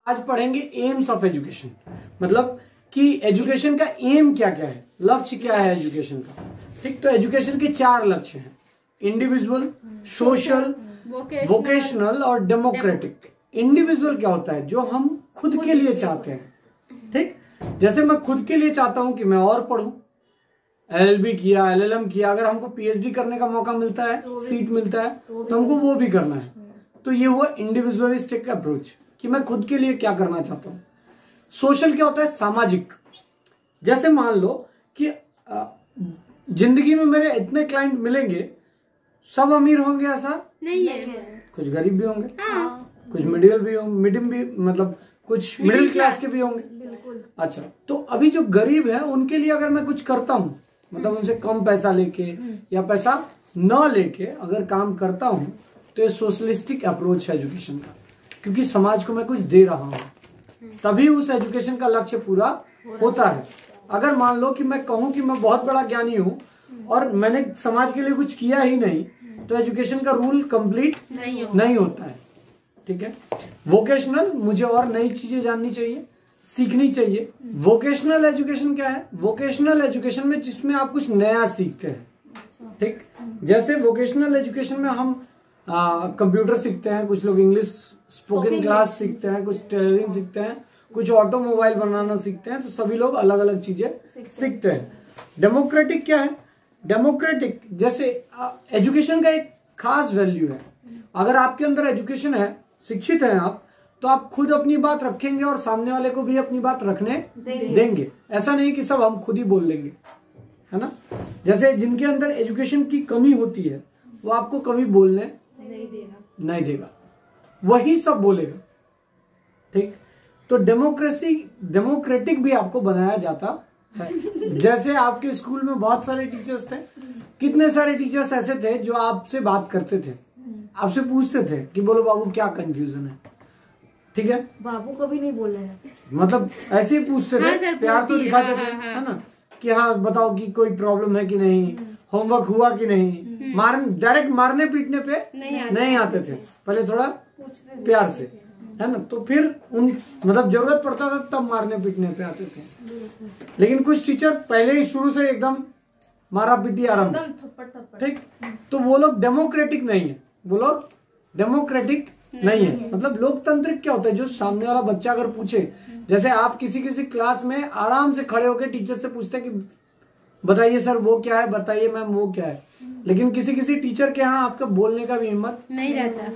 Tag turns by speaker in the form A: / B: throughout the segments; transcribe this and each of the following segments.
A: आज पढ़ेंगे AIIMS of education, मतलब कि एजुकेशन का एम क्या क्या है, लक्ष्य क्या है एजुकेशन का। ठीक, तो एजुकेशन के 4 लक्ष्य हैं, इंडिविजुअल, सोशल, वोकेशनल और डेमोक्रेटिक। इंडिविजुअल क्या होता है, जो हम खुद के लिए चाहते हैं। ठीक, जैसे मैं खुद के लिए चाहता हूं कि मैं और पढ़ूं, LLB किया, LLM किया, अगर हमको PhD करने का मौका मिलता है, सीट मिलता है, तो हमको वो भी करना है। तो ये हुआ इंडिविजुअलिस्टिक अप्रोच कि मैं खुद के लिए क्या करना चाहता हूं। सोशल क्या होता है, सामाजिक। जैसे मान लो कि जिंदगी में मेरे इतने क्लाइंट मिलेंगे, सब अमीर होंगे ऐसा नहीं है, कुछ गरीब भी होंगे, कुछ मिडिल भी होंगे, मिडिल भी मतलब कुछ मिडिल क्लास के भी होंगे। अच्छा, तो अभी जो गरीब है उनके लिए अगर मैं कुछ करता हूं, मतलब उनसे कम पैसा लेके या पैसा न लेके अगर काम करता हूं, तो ये सोशलिस्टिक अप्रोच है एजुकेशन का, क्योंकि समाज को मैं कुछ दे रहा हूं, तभी उस एजुकेशन का लक्ष्य पूरा होता है। अगर मान लो कि मैं कहूं कि मैं बहुत बड़ा ज्ञानी हूं और मैंने समाज के लिए कुछ किया ही नहीं, तो एजुकेशन का रूल कंप्लीट नहीं होता है। ठीक है, वोकेशनल, मुझे और नई चीजें जाननी चाहिए, सीखनी चाहिए। वोकेशनल एजुकेशन क्या है, वोकेशनल एजुकेशन में जिसमें आप कुछ नया सीखते हैं। ठीक, जैसे वोकेशनल एजुकेशन में हम कंप्यूटर सीखते हैं, कुछ लोग इंग्लिश स्पोकन क्लास सीखते हैं, कुछ टेलरिंग सीखते हैं, कुछ ऑटोमोबाइल बनाना सीखते हैं, तो सभी लोग अलग अलग चीजें सीखते हैं। डेमोक्रेटिक क्या है, डेमोक्रेटिक जैसे एजुकेशन का एक खास वैल्यू है। अगर आपके अंदर एजुकेशन है, शिक्षित हैं आप, तो आप खुद अपनी बात रखेंगे और सामने वाले को भी अपनी बात रखने देंगे। ऐसा नहीं कि सब हम खुद ही बोल लेंगे, है ना। जैसे जिनके अंदर एजुकेशन की कमी होती है, वो आपको कभी बोलने नहीं देगा, वही सब बोलेगा। ठीक, तो डेमोक्रेटिक भी आपको बनाया जाता है। जैसे आपके स्कूल में बहुत सारे टीचर्स थे, कितने सारे टीचर्स ऐसे थे जो आपसे बात करते थे, आपसे पूछते थे कि बोलो बाबू क्या कंफ्यूजन है। ठीक है,
B: बाबू कभी नहीं बोल रहे हैं,
A: मतलब ऐसे ही पूछते थे, प्यार तो दिखाते थे, है ना, कि हाँ बताओ कि कोई प्रॉब्लम है कि नहीं, होमवर्क हुआ कि नहीं। डायरेक्ट मारने पीटने पे नहीं आते थे, पहले थोड़ा प्यार से, है ना। तो फिर उन मतलब जरूरत पड़ता था तब मारने पीटने पे आते थे। लेकिन कुछ टीचर पहले ही शुरू से एकदम मारा पीटी आरंभ। ठीक, तो वो लोग डेमोक्रेटिक नहीं है, वो लोग डेमोक्रेटिक नहीं है। मतलब लोकतांत्रिक क्या होता है, जो सामने वाला बच्चा अगर पूछे, जैसे आप किसी क्लास में आराम से खड़े होकर टीचर से पूछते हैं कि बताइए सर वो क्या है, बताइए मैम वो क्या है। लेकिन किसी टीचर के यहाँ आपका बोलने का भी हिम्मत
B: नहीं रहता,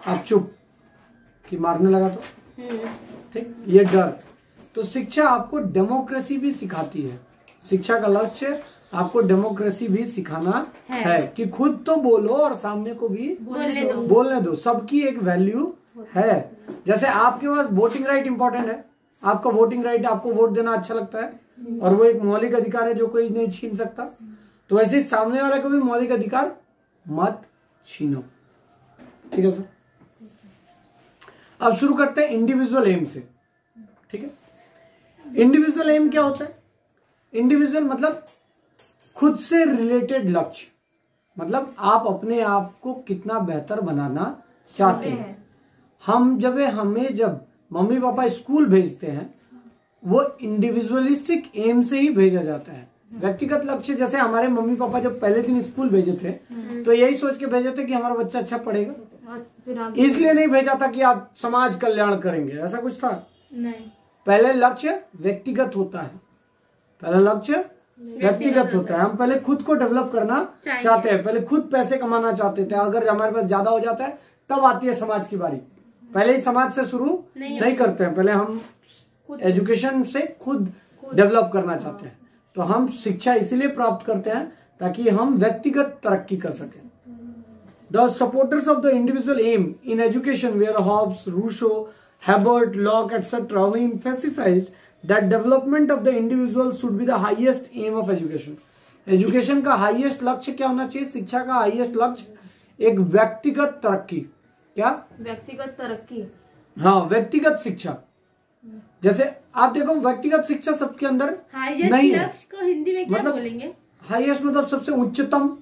A: आप चुप कि मारने लगा तो। ठीक, ये डर। तो शिक्षा आपको डेमोक्रेसी भी सिखाती है। शिक्षा का लक्ष्य आपको डेमोक्रेसी भी सिखाना है कि खुद तो बोलो और सामने को भी बोलने दो। सबकी एक वैल्यू है। जैसे आपके पास वोटिंग राइट इंपॉर्टेंट है, आपका वोटिंग राइट, आपको वोट देना अच्छा लगता है और वो एक मौलिक अधिकार है जो कोई नहीं छीन सकता, तो वैसे ही सामने वाले को भी मौलिक अधिकार मत छीनो। ठीक है सर, अब शुरू करते हैं इंडिविजुअल एम से। ठीक है, इंडिविजुअल एम क्या होता है, इंडिविजुअल मतलब खुद से रिलेटेड लक्ष्य, मतलब आप अपने आप को कितना बेहतर बनाना चाहते हैं। हमें जब मम्मी पापा स्कूल भेजते हैं, वो इंडिविजुअलिस्टिक एम से ही भेजा जाता है। व्यक्तिगत लक्ष्य, जैसे हमारे मम्मी पापा जब पहले दिन स्कूल भेजे थे, तो यही सोच के भेजे थे कि हमारा बच्चा अच्छा पढ़ेगा, इसलिए नहीं भेजा था कि आप समाज कल्याण करेंगे, ऐसा कुछ था नहीं। पहले लक्ष्य व्यक्तिगत होता है, पहला लक्ष्य व्यक्तिगत होता है। हम पहले खुद को डेवलप करना चाहते हैं, पहले खुद पैसे कमाना चाहते थे। अगर हमारे पास ज्यादा हो जाता है तब आती है समाज की बारी। पहले ही समाज से शुरू नहीं करते हैं, पहले हम एजुकेशन से खुद डेवलप करना चाहते हैं। तो हम शिक्षा इसीलिए प्राप्त करते हैं ताकि हम व्यक्तिगत तरक्की कर सकें। The supporters of the individual aim in education were Hobbes, Rousseau, Herbart, Locke etcetera who emphasised that development of the individual should be the highest aim of education। Education का हाईएस्ट लक्ष्य क्या होना चाहिए, शिक्षा का हाईएस्ट लक्ष्य एक व्यक्तिगत तरक्की। क्या
B: व्यक्तिगत तरक्की,
A: हाँ व्यक्तिगत शिक्षा। जैसे आप देखो व्यक्तिगत शिक्षा सबके अंदर नहीं है।
B: लक्ष्य को हिंदी में क्या मतलब बोलेंगे,
A: हाईएस्ट मतलब सबसे उच्चतम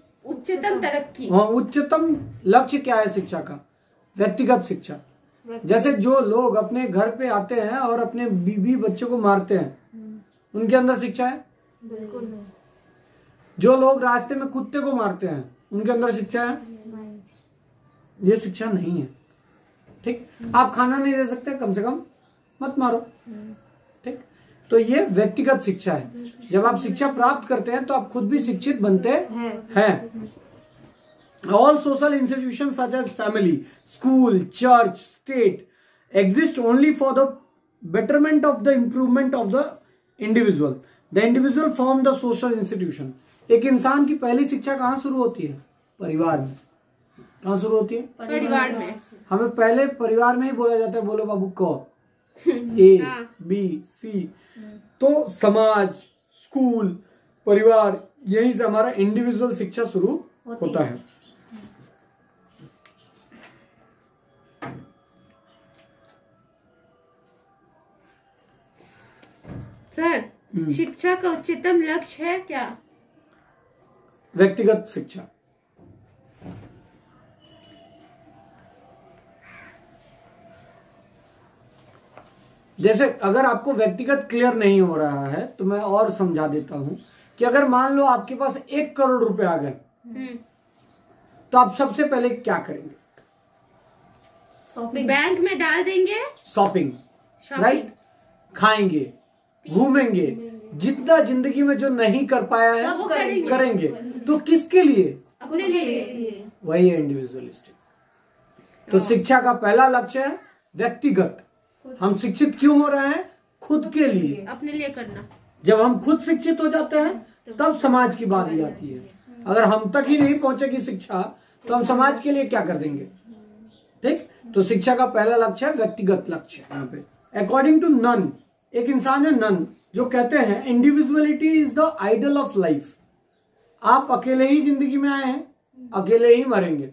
B: तरक्की।
A: हाँ, उच्चतम लक्ष्य क्या है शिक्षा का, व्यक्तिगत शिक्षा। जैसे जो लोग अपने घर पे आते हैं और अपने बीवी बच्चे को मारते हैं, उनके अंदर शिक्षा है?
B: बिल्कुल नहीं।
A: जो लोग रास्ते में कुत्ते को मारते हैं, उनके अंदर शिक्षा है? ये शिक्षा नहीं है। ठीक, आप खाना नहीं दे सकते, कम से कम मत मारो। ठीक, तो ये व्यक्तिगत शिक्षा है। जब आप शिक्षा प्राप्त करते हैं तो आप खुद भी शिक्षित बनते हैं। All social institutions such as family, school, church, state exist only for the betterment of the improvement of the individual. The individual form the social institution. एक इंसान की पहली शिक्षा कहाँ शुरू होती है? परिवार में। कहाँ शुरू होती है?
B: परिवार में।
A: हमें पहले परिवार में ही बोला जाता है, बोलो बाबू को A, B, C। तो समाज, स्कूल, परिवार, यही से हमारा इंडिविजुअल शिक्षा शुरू होता है।
B: सर, शिक्षा का उच्चतम लक्ष्य है क्या?
A: व्यक्तिगत शिक्षा। जैसे अगर आपको व्यक्तिगत क्लियर नहीं हो रहा है तो मैं और समझा देता हूं कि अगर मान लो आपके पास 1 करोड़ रुपए आ गए, तो आप सबसे पहले क्या करेंगे?
B: शॉपिंग। बैंक में डाल देंगे।
A: Shopping, right? खाएंगे, घूमेंगे, जितना जिंदगी में जो नहीं कर पाया है
B: सब
A: करेंगे। तो किसके लिए?
B: अपने लिए।
A: वही है इंडिविजुअलिस्टिक। तो शिक्षा का पहला लक्ष्य है व्यक्तिगत। हम शिक्षित क्यों हो रहे हैं? खुद के लिए,
B: अपने लिए करना। जब
A: हम खुद शिक्षित हो जाते हैं तब समाज की बारी आती है। अगर हम तक ही नहीं पहुंचेगी शिक्षा तो हम समाज के लिए क्या कर देंगे? ठीक, तो शिक्षा का पहला लक्ष्य है व्यक्तिगत लक्ष्य। यहाँ पे अकॉर्डिंग टू नन, एक इंसान है नन, जो कहते हैं individuality is the ideal of life. आप अकेले ही जिंदगी में आए हैं, अकेले ही मरेंगे।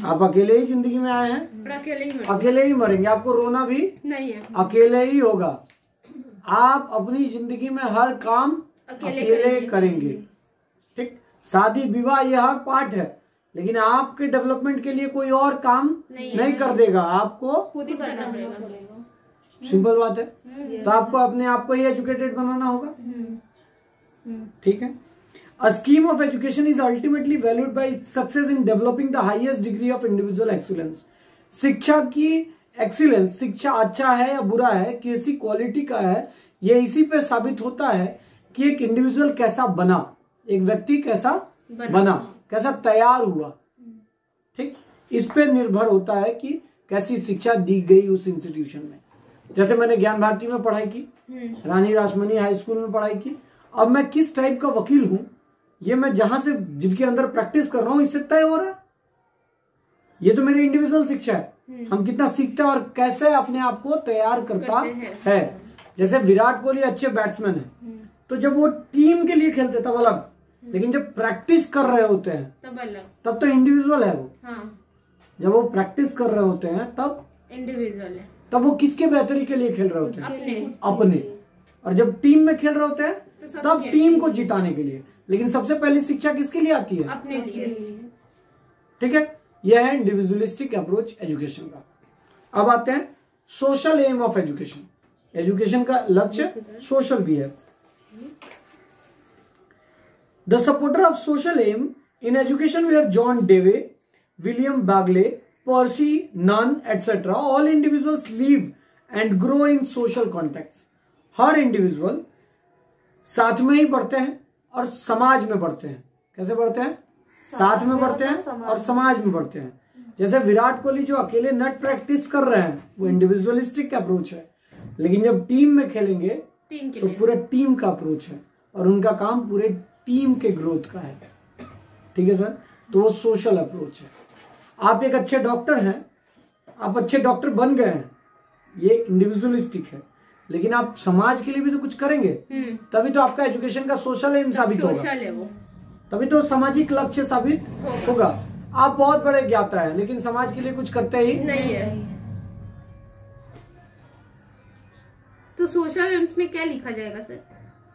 A: आप अकेले ही जिंदगी में आए हैं, अकेले ही मरेंगे। आपको रोना भी नहीं है, अकेले ही होगा। आप अपनी जिंदगी में हर काम अकेले करेंगे। ठीक, शादी विवाह यह हर पार्ट है, लेकिन आपके डेवलपमेंट के लिए कोई और काम नहीं कर देगा, आपको
B: खुद ही करना पड़ेगा।
A: सिंपल बात है। तो आपको अपने आप को ही एजुकेटेड बनाना होगा। ठीक है। A scheme of education is ultimately valued by its success in developing the highest degree of individual excellence. शिक्षा की एक्सीलेंस, शिक्षा अच्छा है या बुरा है, कैसी क्वालिटी का है, ये इसी पे साबित होता है कि एक इंडिविजुअल कैसा बना, एक व्यक्ति कैसा बना, कैसा तैयार हुआ। ठीक, इस पे निर्भर होता है कि कैसी शिक्षा दी गई उस इंस्टीट्यूशन में। जैसे मैंने ज्ञान भारती में पढ़ाई की, रानी रासमणी हाई स्कूल में पढ़ाई की, अब मैं किस टाइप का वकील हूं ये मैं जहां से जिनके अंदर प्रैक्टिस कर रहा हूं इससे तय हो रहा है। ये तो मेरी इंडिविजुअल शिक्षा है। हम कितना सीखते हैं और कैसे अपने आप को तैयार करता है। जैसे विराट कोहली अच्छे बैट्समैन है, तो जब वो टीम के लिए खेलते तब अलग, लेकिन जब प्रैक्टिस कर रहे होते हैं
B: तब अलग, तब
A: तो इंडिविजुअल है वो।
B: हाँ।
A: जब वो प्रैक्टिस कर रहे होते हैं तब
B: इंडिविजुअल है,
A: तब वो किसके बेहतरी के लिए खेल रहे होते हैं? अपने। और जब टीम में खेल रहे होते हैं तब टीम को जिताने के लिए। लेकिन सबसे पहली शिक्षा किसके लिए आती है?
B: अपने लिए।
A: ठीक है, यह है इंडिविजुअलिस्टिक अप्रोच एजुकेशन का। अब आते हैं social aim of education. Education का लक्ष्य सोशल भी है। The supporter of social aim in education were John Dewey, William Bagley, Percy Nunn etcetera. All individuals live and grow in social contact. हर individual साथ में ही बढ़ते हैं और समाज में बढ़ते हैं। कैसे बढ़ते हैं? साथ में बढ़ते हैं और समाज में बढ़ते हैं। जैसे विराट कोहली जो अकेले नेट प्रैक्टिस कर रहे हैं वो इंडिविजुअलिस्टिक अप्रोच है, लेकिन जब टीम में खेलेंगे तो पूरे टीम का अप्रोच है और उनका काम पूरे टीम के ग्रोथ का है। ठीक है सर, तो वो सोशल अप्रोच है। आप एक अच्छे डॉक्टर हैं, आप अच्छे डॉक्टर बन गए हैं, ये इंडिविजुअलिस्टिक है, लेकिन आप समाज के लिए भी तो कुछ करेंगे, तभी तो आपका एजुकेशन का सोशल एम साबित होगा, तभी तो सामाजिक लक्ष्य साबित होगा। आप बहुत बड़े ज्ञाता हैं लेकिन समाज के लिए कुछ करते ही
B: नहीं है। तो सोशल एम्स में क्या लिखा जाएगा सर?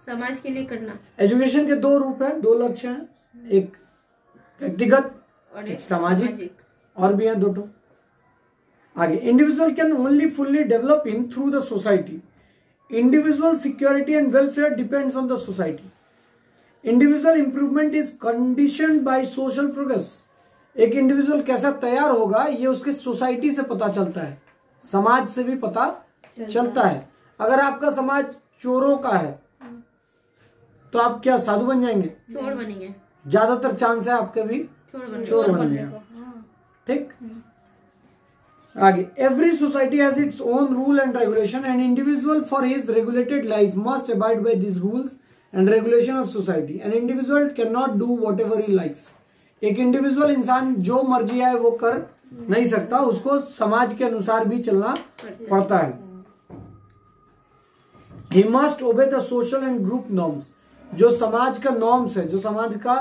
B: समाज के लिए करना।
A: एजुकेशन के 2 रूप है, 2 लक्ष्य हैं, एक व्यक्तिगत और एक सामाजिक, और भी हैं 2 ठो। आगे, individual can only fully develop in through the society. Individual security and welfare depends on the society. Individual improvement is conditioned by social progress. एक इंडिविजुअल कैसा तैयार होगा ये उसके सोसाइटी से पता चलता है, समाज से भी पता चलता है. अगर आपका समाज चोरों का है तो आप क्या साधु बन जाएंगे?
B: चोर बनेंगे.
A: ज्यादातर चांस है आपके भी चोर बनने का. ठीक. आगे, every society has its own rule and regulation and individual for his regulated life must abide by this rules and regulation of society. An individual can not do what ever he likes. एक individual इंसान जो मर्जी आए वो कर नहीं सकता, उसको समाज के अनुसार भी चलना पड़ता है. He must obey the social and group norms. जो समाज का नॉर्म्स है, जो समाज का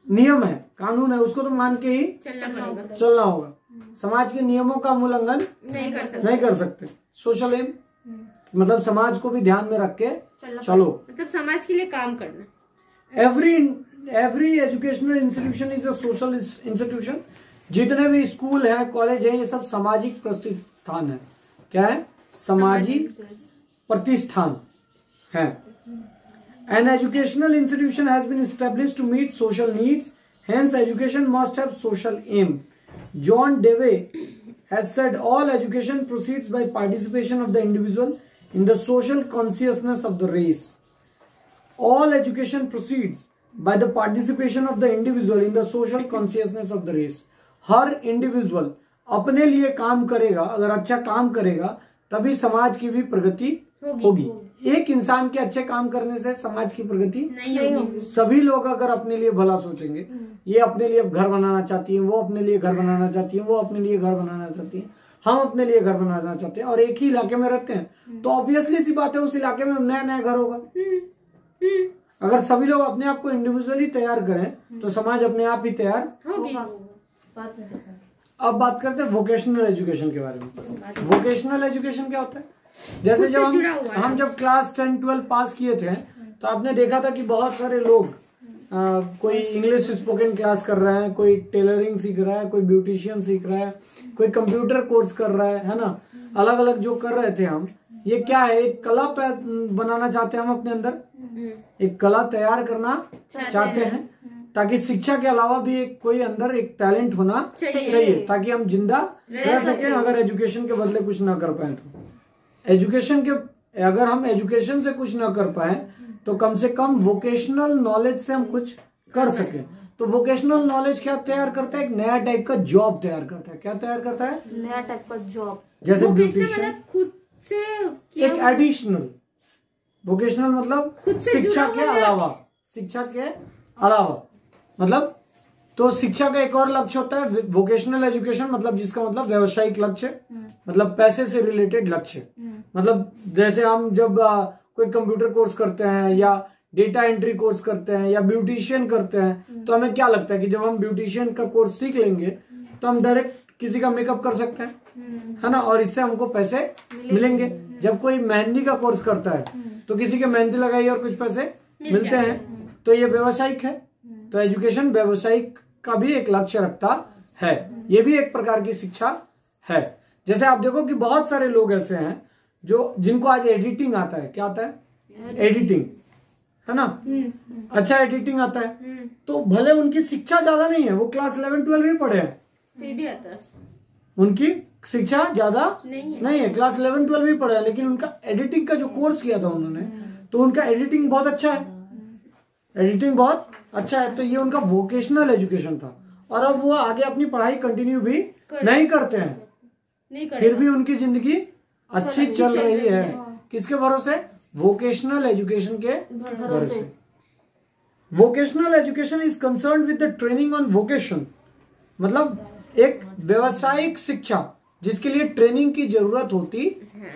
A: नियम है, कानून है, उसको तो मान के ही चलना होगा. समाज के नियमों का उल्लंघन नहीं कर सकते. सोशल एम मतलब समाज को भी ध्यान में रख के चलो,
B: मतलब समाज के लिए काम करना.
A: Every educational institution is a social institution. जितने भी स्कूल है, कॉलेज है, ये सब सामाजिक प्रतिष्ठान है. क्या है? सामाजिक प्रतिष्ठान है. An educational institution has been established to meet social needs. Hence, education must have social aim. John Dewey has said all education proceeds by participation of the individual in the social consciousness of the race. All education proceeds by the participation of the individual in the social consciousness of the race. Her individual अपने लिए काम करेगा, अगर अच्छा काम करेगा तभी समाज की भी प्रगति होगी. एक इंसान के अच्छे काम करने से समाज की प्रगति नहीं होगी. सभी लोग अगर अपने लिए भला सोचेंगे, ये अपने लिए घर बनाना चाहती है, वो अपने लिए घर बनाना चाहती है, वो अपने लिए घर बनाना चाहती है, हम अपने लिए घर बनाना चाहते हैं और एक ही इलाके में रहते हैं, तो ऑब्वियसली सी बात है उस इलाके में नया नया घर होगा. अगर सभी लोग अपने आप को इंडिविजुअली तैयार करें तो समाज अपने आप ही तैयार होगी. अब बात करते हैं वोकेशनल एजुकेशन के बारे में. वोकेशनल एजुकेशन क्या होता है? जैसे जब हम जब क्लास 10-12 पास किए थे तो आपने देखा था कि बहुत सारे लोग कोई इंग्लिश स्पोकन क्लास कर रहा है, कोई टेलरिंग सीख रहा है, कोई ब्यूटिशियन सीख रहा है, कोई कंप्यूटर कोर्स कर रहा है ना. अलग अलग जो कर रहे थे हम, ये क्या है? एक कला बनाना चाहते हैं हम अपने अंदर, एक कला तैयार करना चाहते हैं ताकि शिक्षा के अलावा भी एक कोई अंदर एक टैलेंट होना चाहिए ताकि हम जिंदा रह सकें. अगर एजुकेशन के बदले कुछ ना कर पाए तो अगर हम एजुकेशन से कुछ ना कर पाए तो कम से कम वोकेशनल नॉलेज से हम कुछ कर सकें. तो वोकेशनल नॉलेज क्या तैयार करता है? एक नया टाइप का जॉब तैयार करता है. क्या तैयार करता है?
C: नया टाइप का जॉब.
A: जैसे ब्यूटिशियन,
B: खुद से
A: एक एडिशनल. वोकेशनल मतलब शिक्षा के अलावा मतलब, तो शिक्षा का एक और लक्ष्य होता है वोकेशनल एजुकेशन, मतलब जिसका मतलब व्यवसायिक लक्ष्य, मतलब पैसे से रिलेटेड लक्ष्य. मतलब जैसे हम जब कोई कंप्यूटर कोर्स करते हैं या डेटा एंट्री कोर्स करते हैं या ब्यूटिशियन करते हैं तो हमें क्या लगता है कि जब हम ब्यूटिशियन का कोर्स सीख लेंगे तो हम डायरेक्ट किसी का मेकअप कर सकते हैं, है ना, और इससे हमको पैसे मिलेंगे. जब कोई मेहंदी का कोर्स करता है तो किसी के मेहंदी लगाई और कुछ पैसे मिलते हैं, तो ये व्यवसायिक है. तो एजुकेशन व्यवसायिक का भी एक लक्ष्य रखता है. ये भी एक प्रकार की शिक्षा है. जैसे आप देखो कि बहुत सारे लोग ऐसे हैं जो जिनको आज एडिटिंग आता है. क्या आता है? एडिटिंग, है ना. अच्छा एडिटिंग आता है तो भले उनकी शिक्षा ज्यादा नहीं है, वो क्लास 11-12 भी पढ़े हैं,
B: फिर भी आता है.
A: उनकी शिक्षा ज्यादा नहीं है, क्लास 11-12 भी पढ़े हैं, लेकिन उनका एडिटिंग का जो कोर्स किया था उन्होंने, तो उनका एडिटिंग बहुत अच्छा है. एडिटिंग बहुत अच्छा है, तो ये उनका वोकेशनल एजुकेशन था. और अब वो आगे अपनी पढ़ाई कंटिन्यू भी नहीं करते हैं, फिर भी उनकी जिंदगी अच्छी चल रही है. किसके भरोसे? वोकेशनल एजुकेशन के भरोसे. Vocational education is concern with the training on vocation. मतलब एक व्यवसायिक शिक्षा जिसके लिए ट्रेनिंग की जरूरत होती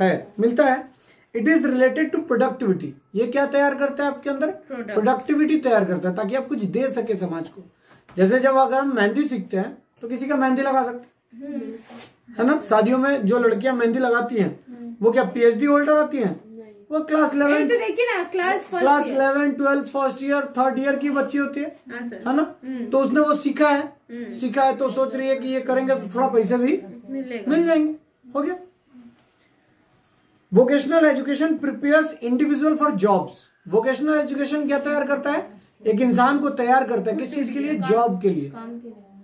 A: है, मिलता है. It is related to productivity. ये क्या तैयार करता है आपके अंदर? प्रोडक्टिविटी तैयार करता है ताकि आप कुछ दे सके समाज को. जैसे जब अगर हम मेहंदी सीखते हैं तो किसी का मेहंदी लगा सकते हैं, है ना. शादियों में जो लड़कियां मेहंदी लगाती हैं वो क्या पीएचडी होल्डर आती हैं? वो क्लास 11
B: तो देखिए ना, class
A: 11 12 first year third year की बच्ची होती है ना। तो उसने वो सीखा है तो सोच रही है कि ये करेंगे तो थोड़ा पैसे भी मिल जाएंगे, हो गया। Vocational education prepares individual for jobs. Vocational education क्या तैयार करता है? एक इंसान को तैयार करता है किस चीज के लिए? जॉब के लिए।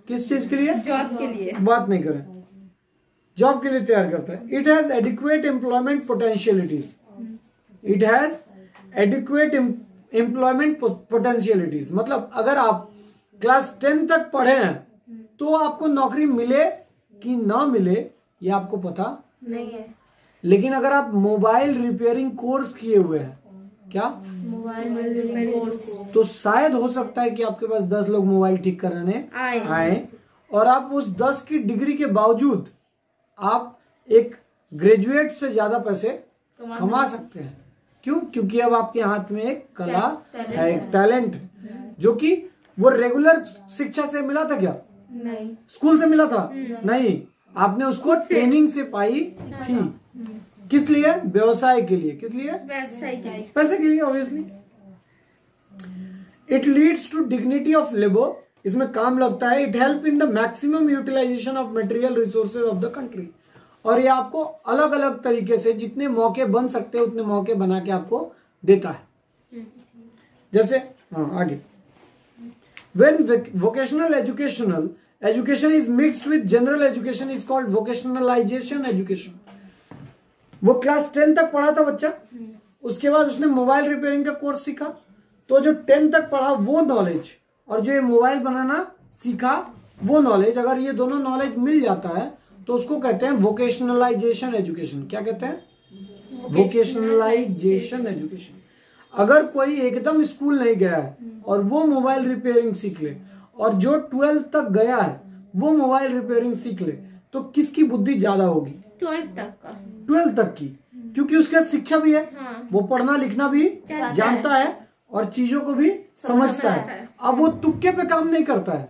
A: किस चीज के लिए? जॉब के लिए। बात नहीं करें, जॉब के लिए तैयार करता है। It has adequate employment potentialities. It has adequate employment potentialities, मतलब अगर आप क्लास 10 तक पढ़े हैं तो आपको नौकरी मिले कि ना मिले ये आपको पता
B: नहीं है।
A: लेकिन अगर आप मोबाइल रिपेयरिंग कोर्स किए हुए हैं, क्या
B: मोबाइल रिपेयरिंग कोर्स,
A: तो शायद हो सकता है कि आपके पास 10 लोग मोबाइल ठीक कराने आए और आप उस 10 की डिग्री के बावजूद आप एक ग्रेजुएट से ज्यादा पैसे कमा सकते हैं। क्यों? क्योंकि अब आपके हाथ में एक कला है, एक टैलेंट है, जो कि वो रेगुलर शिक्षा से मिला था क्या?
B: नहीं।
A: स्कूल से मिला था? नहीं, आपने उसको ट्रेनिंग से पाई थी। किस लिए? व्यवसाय के लिए। किस लिए?
B: व्यवसाय के लिए,
A: पैसे के लिए, obviously. It leads to dignity of labour, इसमें काम लगता है। It help in the maximum utilisation of material resources of the country, और ये आपको अलग अलग तरीके से जितने मौके बन सकते हैं उतने मौके बना के आपको देता है। जैसे आगे, when vocational education is mixed with general education is called vocationalization education। वो क्लास 10 तक पढ़ा था बच्चा, उसके बाद उसने मोबाइल रिपेयरिंग का कोर्स सीखा, तो जो 10 तक पढ़ा वो नॉलेज और जो ये मोबाइल बनाना सीखा वो नॉलेज, अगर ये दोनों नॉलेज मिल जाता है तो उसको कहते हैं वोकेशनलाइजेशन एजुकेशन। क्या कहते हैं? Vocationalisation education. अगर कोई एकदम स्कूल नहीं गया है और वो मोबाइल रिपेयरिंग सीख ले, और जो 12 तक गया है वो मोबाइल रिपेयरिंग सीख ले, तो किसकी बुद्धि ज्यादा होगी? 12 तक की, क्योंकि उसका शिक्षा भी है। वो पढ़ना लिखना भी जानता है और चीजों को भी समझता है। अब वो तुक्के पे काम नहीं करता है,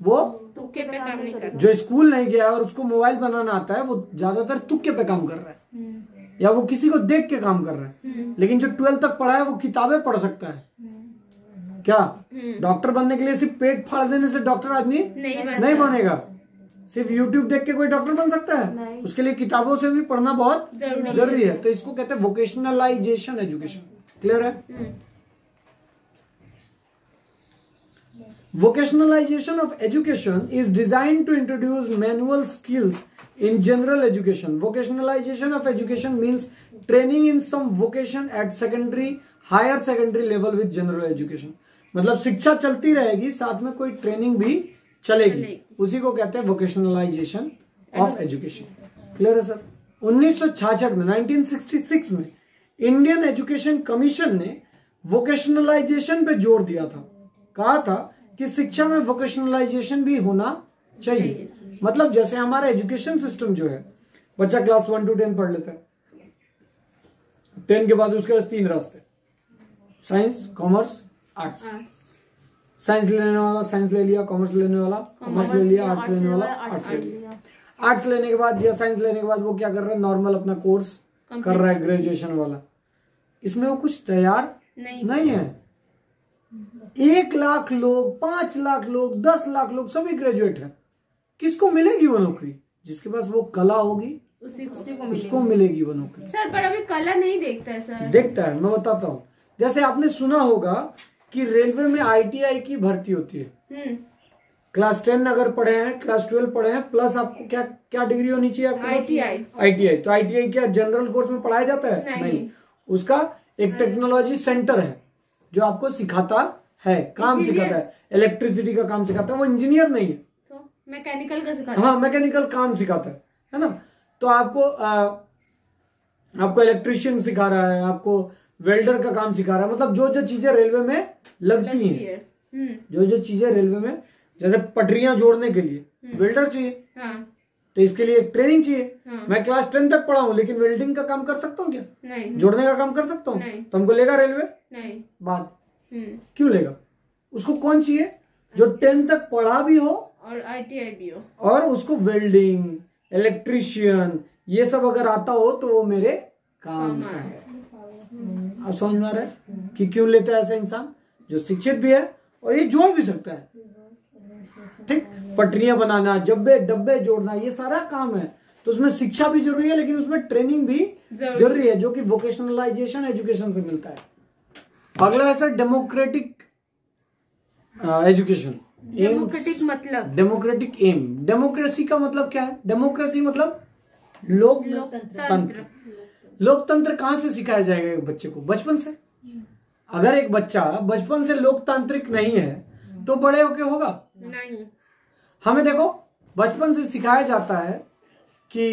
A: वो
B: तुक्के पे काम नहीं करता।
A: जो स्कूल नहीं गया और उसको मोबाइल बनाना आता है वो ज्यादातर तुक्के पे काम कर रहा है या वो किसी को देख के काम कर रहा है। लेकिन जो 12 तक पढ़ा है वो किताबें पढ़ सकता है। क्या डॉक्टर बनने के लिए सिर्फ पेट फाड़ देने से डॉक्टर आदमी नहीं बनेगा? सिर्फ यूट्यूब देख के कोई डॉक्टर बन सकता है? उसके लिए किताबों से भी पढ़ना बहुत जरूरी है। तो इसको कहते हैं वोकेशनलाइजेशन एजुकेशन। क्लियर है? Vocationalization of education is designed to introduce manual skills in general education. Vocationalization of education means training in some vocation at secondary, higher secondary level with general education. मतलब शिक्षा चलती रहेगी, साथ में कोई training भी चलेगी, उसी को कहते हैं वोकेशनलाइजेशन ऑफ एजुकेशन। क्लियर है सर? 1966 में 1966 में इंडियन एजुकेशन कमीशन ने वोकेशनलाइजेशन पे जोर दिया था। कहा था कि शिक्षा में वोकेशनलाइजेशन भी होना चाहिए। मतलब जैसे हमारा एजुकेशन सिस्टम जो है, बच्चा क्लास 1 to 10 पढ़ लेता है, 10 के बाद उसके पास 3 रास्ते, साइंस, कॉमर्स, आर्ट्स। साइंस लेने वाला साइंस ले लिया, कॉमर्स लेने वाला कॉमर्स ले लिया, आर्ट्स लेने वाला आर्ट्स ले लिया। आर्ट्स लेने के बाद या साइंस लेने के बाद वो क्या कर रहा है? नॉर्मल अपना कोर्स कर रहा है, ग्रेजुएशन वाला। इसमें वो कुछ तैयार नहीं है। 1 लाख लोग, 5 लाख लोग, 10 लाख लोग सभी ग्रेजुएट है। किसको मिलेगी वो नौकरी? जिसके पास वो कला होगी उसको मिलेगी वो नौकरी।
B: सर पर अभी कला नहीं देखता है सर।
A: देखता है, मैं बताता हूँ। जैसे आपने सुना होगा कि रेलवे में ITI की भर्ती होती है। क्लास 10 अगर पढ़े हैं, क्लास 12 पढ़े हैं, प्लस आपको क्या डिग्री होनी चाहिए? आपको ITI। तो ITI क्या जनरल कोर्स में पढ़ाया जाता है? नहीं। उसका एक टेक्नोलॉजी सेंटर है जो आपको सिखाता है, काम सिखाता है, इलेक्ट्रिसिटी का काम सिखाता है। वो इंजीनियर नहीं है,
B: तो मैकेनिकल का सिखाता है।
A: हाँ, मैकेनिकल काम सिखाता है ना। तो आपको इलेक्ट्रिशियन सिखा रहा है, आपको वेल्डर का काम सिखा रहा है। मतलब जो जो चीजें रेलवे में लगती हैं, जो जो चीजें रेलवे में, जैसे पटरियां जोड़ने के लिए वेल्डर चाहिए, तो इसके लिए ट्रेनिंग चाहिए। मैं क्लास 10 तक पढ़ा हूँ लेकिन वेल्डिंग का काम कर सकता हूँ क्या?
B: नहीं।
A: जोड़ने का काम कर सकता हूँ? तो हमको लेगा रेलवे?
B: नहीं।
A: बात क्यों लेगा? उसको कौन चाहिए? जो 10 तक पढ़ा भी हो
B: और ITI भी हो,
A: और उसको वेल्डिंग, इलेक्ट्रिशियन ये सब अगर आता हो तो वो मेरे काम का है। आप समझ में आ रहा है कि क्यों लेता है ऐसा इंसान जो शिक्षित भी है और ये जोड़ भी सकता है। ठीक, पटरियां बनाना, डब्बे डब्बे जोड़ना, ये सारा काम है। तो उसमें शिक्षा भी जरूरी है, लेकिन उसमें ट्रेनिंग भी जरूरी है, जो कि वोकेशनलाइजेशन एजुकेशन से मिलता है। अगला है सर डेमोक्रेटिक एजुकेशन।
B: डेमोक्रेटिक मतलब
A: डेमोक्रेटिक एम। डेमोक्रेसी का मतलब क्या है? डेमोक्रेसी मतलब लोकतंत्र। लोकतंत्र कहां से सिखाया जाएगा एक बच्चे को? बचपन से। अगर एक बच्चा बचपन से लोकतांत्रिक नहीं है तो बड़े होके होगा
B: नहीं।
A: हमें देखो बचपन से सिखाया जाता है कि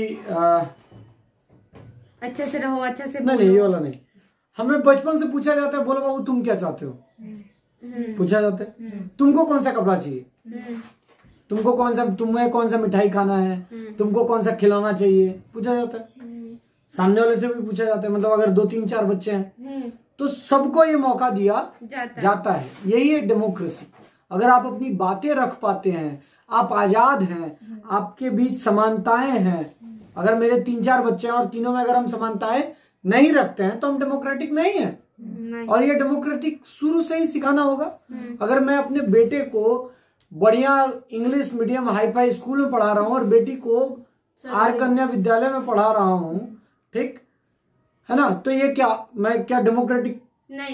B: अच्छे से रहो, अच्छे से
A: नहीं, ये वाला नहीं। हमें बचपन से पूछा जाता है, बोलो बाबू तुम क्या चाहते हो? पूछा जाता है तुमको कौन सा कपड़ा चाहिए, तुम्हें कौन सा मिठाई खाना है, तुमको कौन सा खिलौना चाहिए, पूछा जाता है। सामने वाले से भी पूछा जाता है। मतलब अगर 2-3-4 बच्चे हैं तो सबको ये मौका दिया जाता है। यही है डेमोक्रेसी। अगर आप अपनी बातें रख पाते हैं, आप आजाद हैं, आपके बीच समानताएं हैं। अगर मेरे 3-4 बच्चे हैं और तीनों में अगर हम समानताएं नहीं रखते हैं तो हम डेमोक्रेटिक नहीं है। और ये डेमोक्रेटिक शुरू से ही सिखाना होगा। अगर मैं अपने बेटे को बढ़िया English medium hi fi school में पढ़ा रहा हूँ और बेटी को आर कन्या विद्यालय में पढ़ा रहा हूँ, ठीक है ना, तो ये मैं क्या डेमोक्रेटिक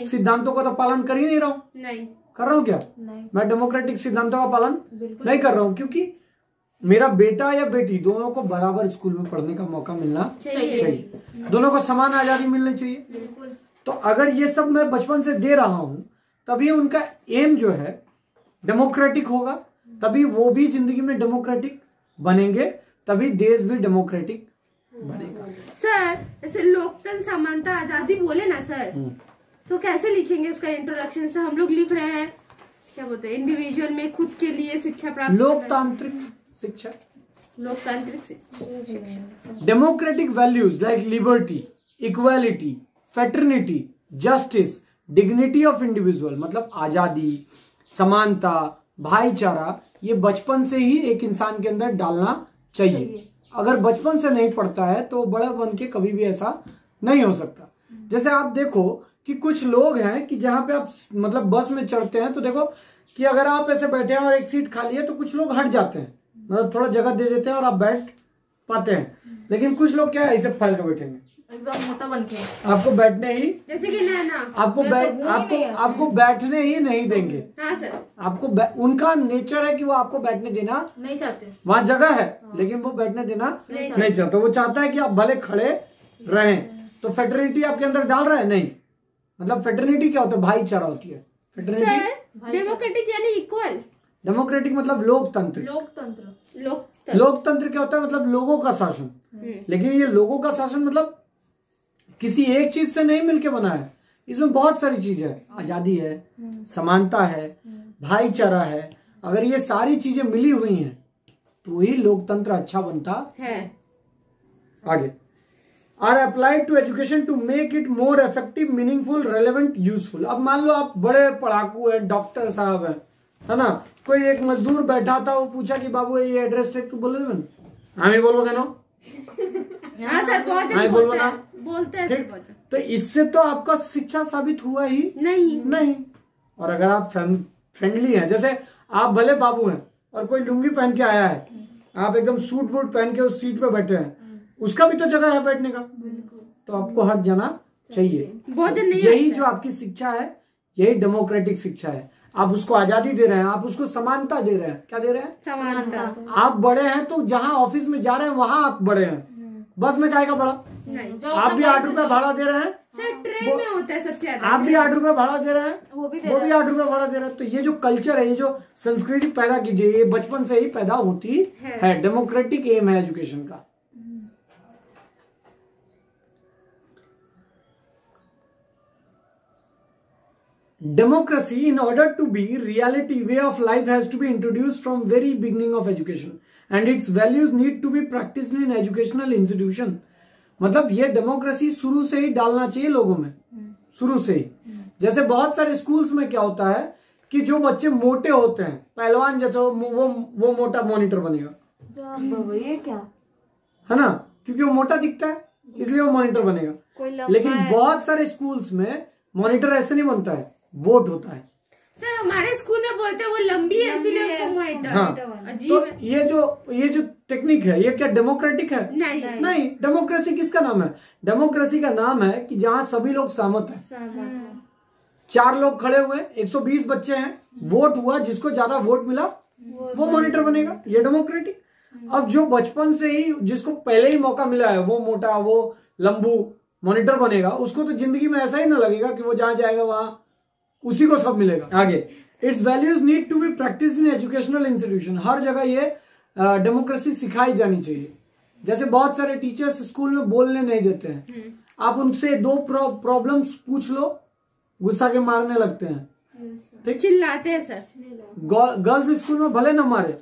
A: सिद्धांतों का तो पालन कर ही नहीं रहा हूँ? नहीं कर रहा हूँ क्या? नहीं। मैं डेमोक्रेटिक सिद्धांतों का पालन नहीं कर रहा हूँ, क्योंकि मेरा बेटा या बेटी दोनों को बराबर स्कूल में पढ़ने का मौका मिलना चाहिए। दोनों को समान आजादी मिलनी चाहिए। तो अगर ये सब मैं बचपन से दे रहा हूं तभी उनका एम जो है डेमोक्रेटिक होगा, तभी वो भी जिंदगी में डेमोक्रेटिक बनेंगे, तभी देश भी डेमोक्रेटिक बनेगा।
B: सर ऐसे लोकतंत्र, समानता, आजादी बोले ना सर, तो कैसे लिखेंगे इसका इंट्रोडक्शन? से हम लोग लिख रहे हैं क्या बोलते हैं, इंडिविजुअल में खुद के लिए शिक्षा प्राप्त,
A: लोकतांत्रिक शिक्षा,
B: लोकतांत्रिक शिक्षा,
A: democratic values like liberty, equality, fraternity, justice, dignity of individual, मतलब आजादी, समानता, भाईचारा, ये बचपन से ही एक इंसान के अंदर डालना चाहिए। अगर बचपन से नहीं पढ़ता है तो बड़ा बन के कभी भी ऐसा नहीं हो सकता। जैसे आप देखो कि कुछ लोग हैं कि जहां पे आप मतलब बस में चढ़ते हैं तो देखो कि अगर आप ऐसे बैठे हैं और एक सीट खाली है तो कुछ लोग हट जाते हैं, मतलब थोड़ा जगह दे देते हैं और आप बैठ पाते हैं। लेकिन कुछ लोग क्या है, ऐसे फैल के बैठेंगे
B: एकदम मोटा बन के,
A: आपको बैठने ही,
B: जैसे कि नैना,
A: आपको बैठने ही नहीं देंगे।
B: हाँ सर।
A: आपको उनका नेचर है कि वो आपको बैठने देना
B: नहीं चाहते।
A: वहां जगह है लेकिन वो बैठने देना नहीं चाहता। वो चाहता है कि आप भले खड़े रहें। तो फेटर्निटी आपके अंदर डाल रहा है? नहीं। मतलब फेटर्निटी क्या होता है? भाईचारा होती है फेटर्निटी।
B: डेमोक्रेटिक यानी इक्वल।
A: डेमोक्रेटिक मतलब लोकतंत्र। लोकतंत्र क्या होता है? मतलब लोगों का शासन। लेकिन ये लोगों का शासन मतलब किसी एक चीज से नहीं मिलके बना है। इसमें बहुत सारी चीजें है, आजादी है, समानता है, भाईचारा है। अगर ये सारी चीजें मिली हुई हैं तो ही लोकतंत्र अच्छा बनता है। आगे, are applied to education to make it more effective, meaningful, relevant, useful. अब मान लो आप बड़े पढ़ाकू है, डॉक्टर साहब है ना, कोई एक मजदूर बैठा था, वो पूछा कि बाबू ये एड्रेस टेक, तू बोले हम ही बोलोगे ना?
B: हाँ सर, बोलते हैं
A: ठीक। तो इससे तो आपका शिक्षा साबित हुआ ही नहीं। और अगर आप फ्रेंडली हैं, जैसे आप भले बाबू हैं और कोई लुंगी पहन के आया है, आप एकदम सूट बूट पहन के उस सीट पे बैठे हैं, उसका भी तो जगह है बैठने का, तो आपको हट जाना चाहिए। यही जो आपकी शिक्षा है, यही डेमोक्रेटिक शिक्षा है। आप उसको आजादी दे रहे हैं, आप उसको समानता दे रहे हैं। क्या दे रहे हैं? समानता। आप बड़े हैं तो जहां ऑफिस में जा रहे हैं वहां आप बड़े हैं, बस में काहे का बड़ा? आप भी 8 रुपए भाड़ा दे रहे हैं,
B: ट्रेन में होता है सबसे ज्यादा।
A: आप भी 8 रुपए भाड़ा दे रहे हैं, वो भी 8 रुपए भाड़ा दे रहे हैं। तो ये जो कल्चर है, ये जो संस्कृति पैदा कीजिए, ये बचपन से ही पैदा होती है। डेमोक्रेटिक एम है एजुकेशन का। Democracy, in order to be reality way of life, has to be introduced from very beginning of education, and its values need to be practiced in educational institution. मतलब ये democracy शुरू से ही डालना चाहिए लोगों में, शुरू से ही। जैसे बहुत सारे स्कूल्स में क्या होता है कि जो बच्चे मोटे होते हैं, पहलवान जैसे, वो मोटा मॉनिटर बनेगा।
B: ये क्या
A: है ना? क्योंकि वो मोटा दिखता है इसलिए वो मॉनिटर बनेगा। लेकिन बहुत सारे स्कूल्स में मॉनिटर ऐसे नहीं बनता है, वोट होता है।
B: सर हमारे स्कूल में बोलते हैं वो लंबी है इसलिए उसको मॉनिटर।
A: हाँ,
B: अजीब
A: तो
B: है।
A: ये जो टेक्निक है ये क्या डेमोक्रेटिक है? नहीं। डेमोक्रेसी किसका नाम है? डेमोक्रेसी का नाम है कि जहां सभी लोग सहमत हैं। 4 लोग खड़े हुए, 120 बच्चे हैं, वोट हुआ, जिसको ज्यादा वोट मिला वो मॉनिटर बनेगा, ये डेमोक्रेटिक। अब जो बचपन से ही जिसको पहले ही मौका मिला है, वो मोटा, वो लंबू मॉनिटर बनेगा, उसको तो जिंदगी में ऐसा ही ना लगेगा कि वो जहां जाएगा वहां उसी को सब मिलेगा। आगे, its values need to be practice in educational institution. हर जगह ये डेमोक्रेसी सिखाई जानी चाहिए। जैसे बहुत सारे टीचर्स स्कूल में बोलने नहीं देते हैं, आप उनसे 2 प्रॉब्लम्स पूछ लो, गुस्सा के मारने लगते हैं, ठीक,
B: चिल्लाते हैं सर।
A: गर्ल्स स्कूल में भले ना मारे,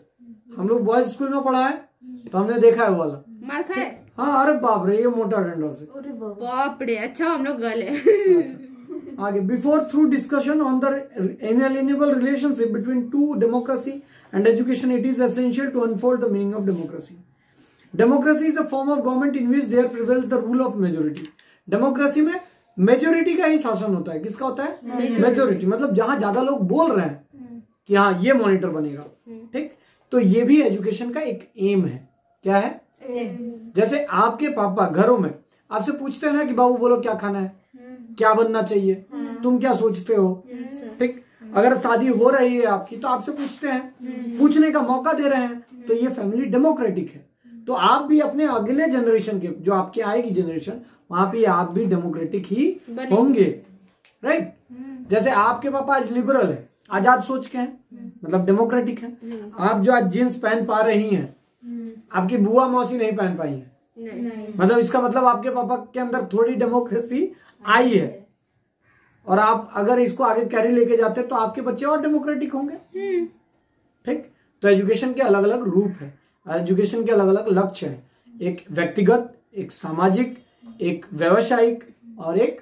A: हम लोग बॉयज स्कूल में पढ़ा है तो हमने देखा है वो वाला
B: मार खाए।
A: हाँ, अरे बाप रे, ये मोटा डंडा से,
B: बाप रे। अच्छा हम लोग गर्ल है।
A: आगे, before through discussion on the inalienable relationship between two democracy and education, it is essential to unfold the meaning of democracy. Democracy is the form of government in which there prevails the rule of majority. Democracy में majority का ही शासन होता है। किसका होता है? Majority. मतलब जहां ज्यादा लोग बोल रहे हैं कि हाँ ये मॉनिटर बनेगा, ठीक। तो ये भी एजुकेशन का एक एम है। क्या है? जैसे आपके पापा घरों में आपसे पूछते हैं ना कि बाबू बोलो क्या खाना है, क्या बनना चाहिए, तुम क्या सोचते हो, ठीक। अगर शादी हो रही है आपकी तो आपसे पूछते हैं, पूछने का मौका दे रहे हैं, तो ये फैमिली डेमोक्रेटिक है। तो आप भी अपने अगले जनरेशन के, जो आपके आएगी जनरेशन, वहां पे आप भी डेमोक्रेटिक ही होंगे, राइट। जैसे आपके पापा आज लिबरल है, आजाद सोच के हैं, मतलब डेमोक्रेटिक है। आप जो आज जींस पहन पा रही हैं, आपकी बुआ मौसी नहीं पहन पाई है, मतलब इसका मतलब आपके पापा के अंदर थोड़ी डेमोक्रेसी आई है। और आप अगर इसको आगे कैरी लेके जाते तो आपके बच्चे और डेमोक्रेटिक होंगे, ठीक। तो एजुकेशन के अलग अलग रूप है, एजुकेशन के अलग अलग लक्ष्य है। एक व्यक्तिगत, एक सामाजिक, एक व्यावसायिक और एक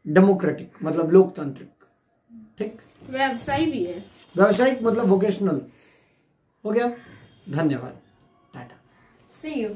A: डेमोक्रेटिक मतलब लोकतांत्रिक, ठीक।
B: व्यवसाय भी है।
A: व्यावसायिक मतलब वोकेशनल हो गया। धन्यवाद, टाटा,
B: सी यू।